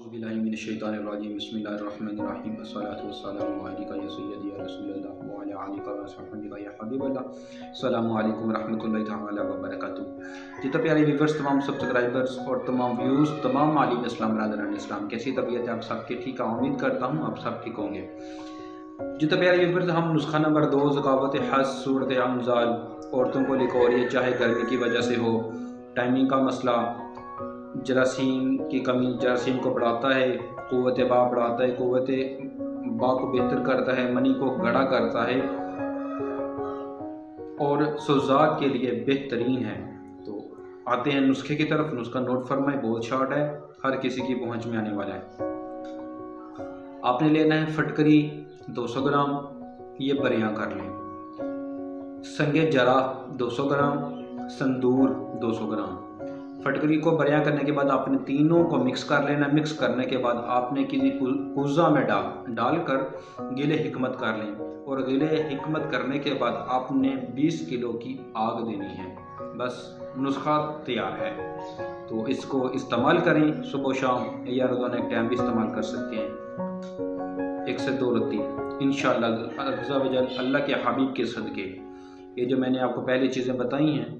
औज़ुबिल्लाहिमिनश्शैतानिर्रजीम बिस्मिल्लाहिर्रहमानिर्रहीम अस्सलातु वस्सलामु अलैका या सय्यदी या रसूलल्लाह व अला आलिका व अस्हाबिका या हबीबल्लाह। अस्सलामु अलैकुम व रहमतुल्लाहि तआला व बरकातुहू। जी तो प्यारे व्यूवर्स, तमाम सब्सक्राइबर्स और तमाम व्यूज़, तमाम आलिम इस्लाम बरादरान इस्लाम, कैसी तबीयत है आप सबकी? ठीक है, उम्मीद करता हूँ आप सब ठीक होंगे। जी तो प्यारे व्यूवर्स, हम नुस्खा नंबर 2 ज़कावत हज सूरत अमज़ाल औरतों को लिखो, और ये चाहे गर्मी की वजह से हो, टाइमिंग का मसला, जरासीम की कमी, जरासीम को बढ़ाता है, क़ुव्वत बा बढ़ाता है, क़ुव्वत बा को बेहतर करता है, मनी को गड़ा करता है और सुज़ाक के लिए बेहतरीन है। तो आते हैं नुस्खे की तरफ। नुस्खा नोट फरमाए, बहुत शॉर्ट है, हर किसी की पहुंच में आने वाला है। आपने लेना है फटकरी 200 ग्राम, ये बरियां कर लें। संगे जरा 200 ग्राम, संदूर 200 ग्राम। फटकरी को बरियां करने के बाद आपने तीनों को मिक्स कर लेना। मिक्स करने के बाद आपने किसी कुज़ा में डालकर गिले हिकमत कर लें, और गिले हिकमत करने के बाद आपने 20 किलो की आग देनी है। बस नुस्खा तैयार है। तो इसको इस्तेमाल करें, सुबह शाम या रोज़ाना एक टाइम भी इस्तेमाल कर सकते हैं, 1 से 2 रत्ती इंशाअल्लाह अज़्ज़ा वजल अल्लाह के हबीब के सदके। ये जो मैंने आपको पहले चीज़ें बताई हैं,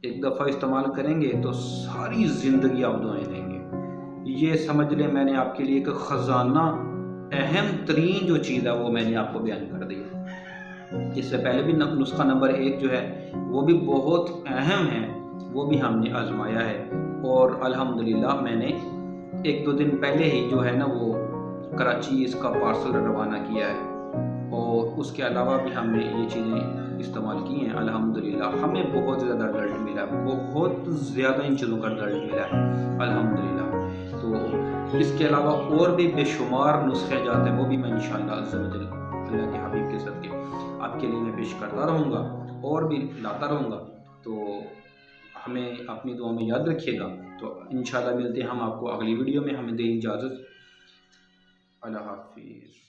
एक दफ़ा इस्तेमाल करेंगे तो सारी ज़िंदगी आप दुआएं देंगे। ये समझ लें, मैंने आपके लिए एक ख़जाना, अहम तरीन जो चीज़ है वो मैंने आपको बयान कर दी। इससे पहले भी नुस्खा नंबर 1 जो है वो भी बहुत अहम है, वो भी हमने आजमाया है, और अल्हम्दुलिल्लाह मैंने 1-2 दिन पहले ही जो है ना वो कराची इसका पार्सल रवाना किया है, और उसके अलावा भी हमने ये चीज़ें इस्तेमाल की हैं। अल्हम्दुलिल्लाह हमें बहुत ज़्यादा रिजल्ट मिला, बहुत ज़्यादा इन चीज़ों का रिजल्ट मिला है अल्हम्दुलिल्लाह। तो इसके अलावा और भी बेशुमार नुस्खे जाते हैं, वो भी मैं इंशाअल्लाह अज़्ज़ा वजल अल्लाह के हबीब के सदके आपके लिए मैं पेश करता रहूँगा और भी लाता रहूँगा। तो हमें अपनी दुआ में याद रखिएगा। तो इंशाअल्लाह मिलते हैं हम आपको अगली वीडियो में। हमें दें इजाज़त। अल्लाह हाफ़िज़।